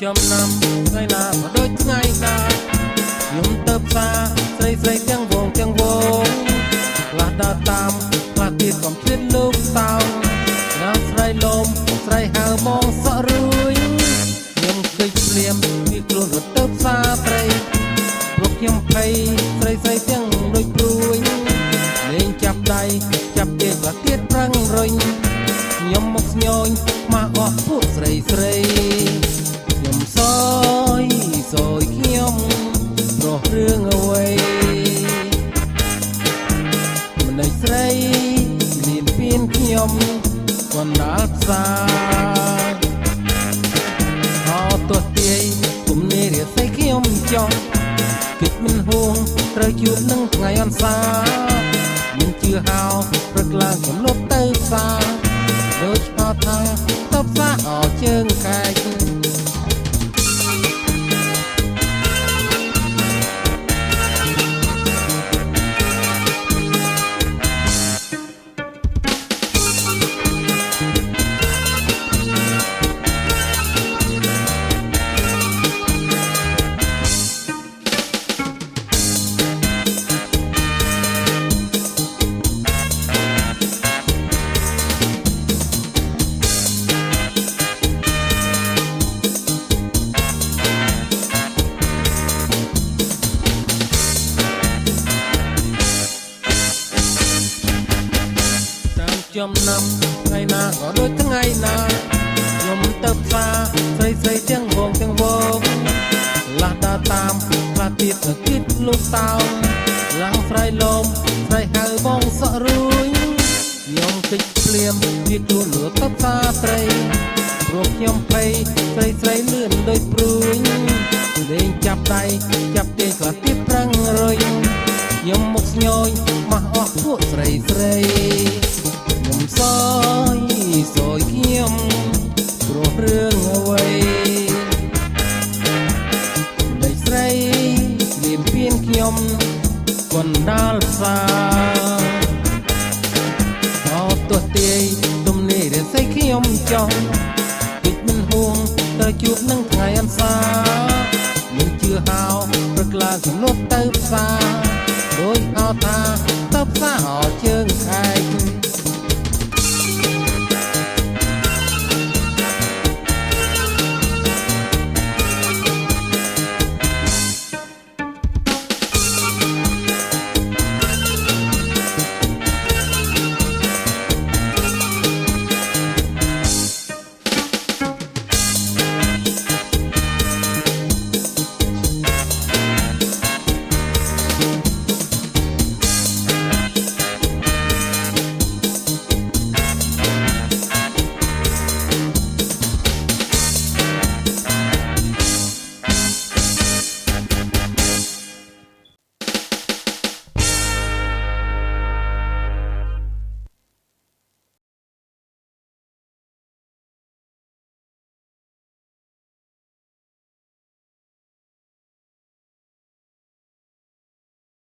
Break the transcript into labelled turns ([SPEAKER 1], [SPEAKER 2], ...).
[SPEAKER 1] ចំណាំថ្ងៃណាក៏ដូចថ្ងៃណាខ្ញុំទៅផ្សារស្រីស្រីទាំងវងទាំងវងខ្លះដើរតាមខ្លះទៀតកំភ្លេចលោកតោដល់ស្រីលំស្រីហៅមកសក់រួយខ្ញុំគិតភ្លាមវាខ្លួនរត់ទៅផ្សារត្រីព្រោះខ្ញុំភ័យស្រីស្រីទាំងដូចព្រួយលេងចាប់ដៃចាប់គេខ្លះទៀតប្រឹងរុញខ្ញុំមកស្ញយមកអស់ពួកស្រីស្រីខ្ញុំសយខ្ញុំរស់រឿងអ្វីម្នេចស្រីលៀនពៀនខ្ញុំកណ្ដាលផ្សារអោទោះទាយគុំនេះរាសីខ្ញុំចង់គិតមិនហួងត្រូវជួបនឹងថ្ងៃអន្សាមិនជឿហៅព្រឹកឡើងខ្ញុំលុបទៅផ្សារដូចហៅថាទៅផ្សារអោជើងកែកចំណាំថ្ងៃណាក៏ដូចថ្ងៃណាខ្ញុំទៅផ្សារស្រីស្រីទាំងវងទាំងវងខ្លះដើរតាមខ្លះទៀតទៅគិតលោកតោឡើងស្រីលំស្រីហៅបងសក់រួយខ្ញុំគិតភ្លាមវាខ្លួនលឿនទៅផ្សារត្រីព្រោះខ្ញុំភ័យស្រីស្រីលឿនដូចព្រួយលេងចាប់ដៃចាប់ទេខ្លះទៀតប្រឹងរុញខ្ញុំមកស្ញយមកអស់ពួកស្រីស្រីខ្ញុំសយខ្ញុំព្រោះរឿងអ្វីដេកស្រីលៀនពៀនខ្ញុំកណ្ដាលផ្សារអោទោះទាយទំនេររាសីខ្ញុំចង់គិតមិនហួងទៅជួបនឹងថ្ងៃអន្សាមិនជឿហៅព្រឹកឡើងខ្ញុំលុបទៅផ្សារដោយហៅថាទៅផ្សារអោជើងខែក